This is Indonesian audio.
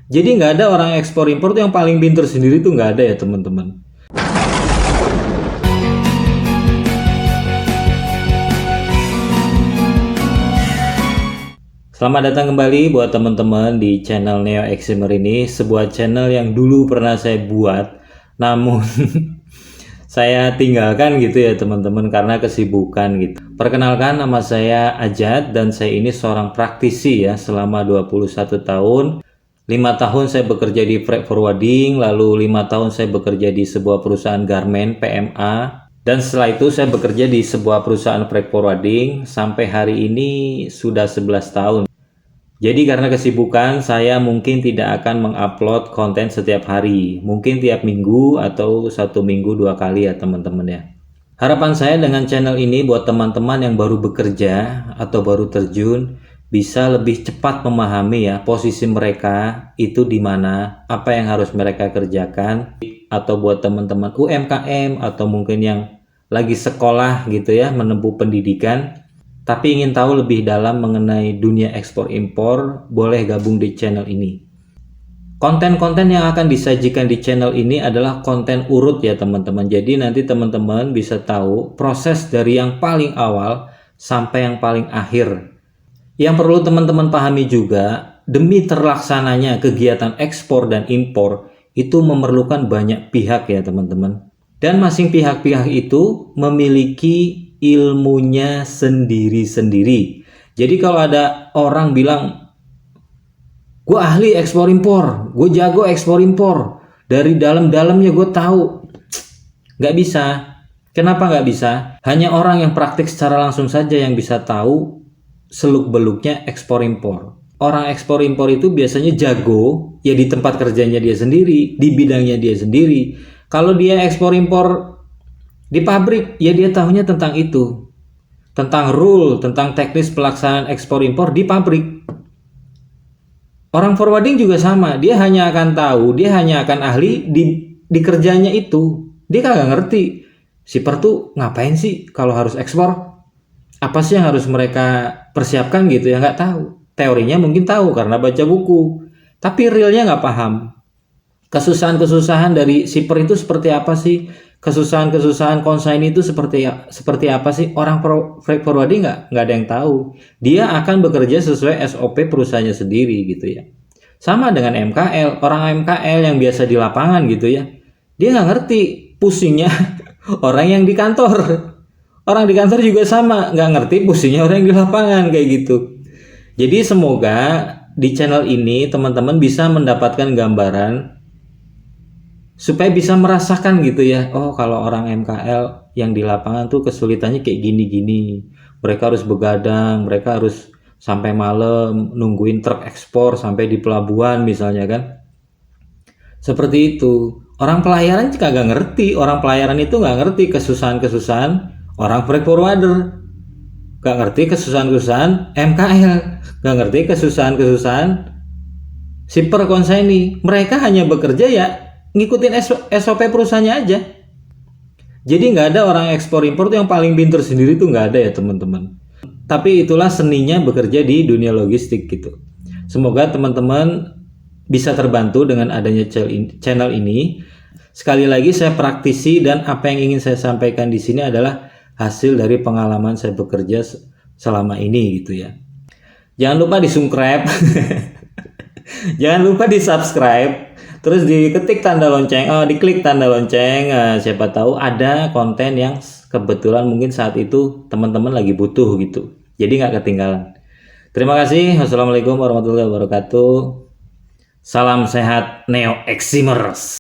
Jadi nggak ada orang ekspor impor tuh yang paling pinter sendiri tuh nggak ada ya teman-teman. Selamat datang kembali buat teman-teman di channel Neo Eximer ini, sebuah channel yang dulu pernah saya buat, namun saya tinggalkan gitu ya teman-teman karena kesibukan gitu. Perkenalkan, nama saya Ajat dan saya ini seorang praktisi ya selama 21 tahun. 5 tahun saya bekerja di freight forwarding, lalu 5 tahun saya bekerja di sebuah perusahaan garment PMA, dan setelah itu saya bekerja di sebuah perusahaan freight forwarding sampai hari ini sudah 11 tahun. Jadi karena kesibukan saya mungkin tidak akan mengupload konten setiap hari, mungkin tiap minggu atau 1 minggu 2 kali ya teman-teman ya. Harapan saya dengan channel ini buat teman-teman yang baru bekerja atau baru terjun bisa lebih cepat memahami ya posisi mereka itu di mana, apa yang harus mereka kerjakan, atau buat teman-teman UMKM atau mungkin yang lagi sekolah gitu ya, menempuh pendidikan tapi ingin tahu lebih dalam mengenai dunia ekspor impor, boleh gabung di channel ini. Konten-konten yang akan disajikan di channel ini adalah konten urut ya teman-teman. Jadi nanti teman-teman bisa tahu proses dari yang paling awal sampai yang paling akhir. Yang perlu teman-teman pahami juga, demi terlaksananya kegiatan ekspor dan impor itu memerlukan banyak pihak ya teman-teman. Dan masing pihak-pihak itu memiliki ilmunya sendiri-sendiri. Jadi kalau ada orang bilang, gue ahli ekspor impor, gue jago ekspor impor, dari dalam-dalamnya gue tahu, nggak bisa. Kenapa nggak bisa? Hanya orang yang praktik secara langsung saja yang bisa tahu seluk-beluknya ekspor impor. Orang ekspor impor itu biasanya jago ya di tempat kerjanya dia sendiri, di bidangnya dia sendiri. Kalau dia ekspor impor di pabrik, ya dia tahunya tentang itu, tentang rule, tentang teknis pelaksanaan ekspor impor di pabrik. Orang forwarding juga sama, dia hanya akan tahu, dia hanya akan ahli di kerjanya itu. Dia kagak ngerti shipper tuh ngapain sih kalau harus ekspor, apa sih yang harus mereka persiapkan gitu ya, nggak tahu. Teorinya mungkin tahu karena baca buku, tapi realnya nggak paham. Kesusahan-kesusahan dari shipper itu seperti apa sih? Kesusahan-kesusahan consignee itu seperti apa sih? Orang freight forwarding nggak ada yang tahu. Dia akan bekerja sesuai SOP perusahaannya sendiri gitu ya. Sama dengan MKL, orang MKL yang biasa di lapangan gitu ya. Dia nggak ngerti pusingnya orang yang di kantor. Orang di kantor juga sama, nggak ngerti pusingnya orang yang di lapangan kayak gitu. Jadi semoga di channel ini teman-teman bisa mendapatkan gambaran supaya bisa merasakan gitu ya. Oh, kalau orang MKL yang di lapangan tuh kesulitannya kayak gini-gini. Mereka harus begadang, mereka harus sampai malam nungguin truk ekspor sampai di pelabuhan misalnya kan. Seperti itu. Orang pelayaran juga nggak ngerti. Orang pelayaran itu nggak ngerti kesusahan-kesusahan orang freight forwarder. Nggak ngerti kesusahan-kesusahan MKL. Nggak ngerti kesusahan-kesusahan shipper consignee. Mereka hanya bekerja ya ngikutin SOP perusahaannya aja. Jadi nggak ada orang ekspor impor tuh yang paling pinter sendiri tuh nggak ada ya teman-teman. Tapi itulah seninya bekerja di dunia logistik gitu. Semoga teman-teman bisa terbantu dengan adanya channel ini. Sekali lagi saya praktisi dan apa yang ingin saya sampaikan di sini adalah hasil dari pengalaman saya bekerja selama ini gitu ya. Jangan lupa di-subscribe. Jangan lupa di-subscribe. Terus diketik tanda lonceng, diklik tanda lonceng, siapa tahu ada konten yang kebetulan mungkin saat itu teman-teman lagi butuh gitu. Jadi nggak ketinggalan. Terima kasih. Wassalamualaikum warahmatullahi wabarakatuh. Salam sehat Neo Eximers.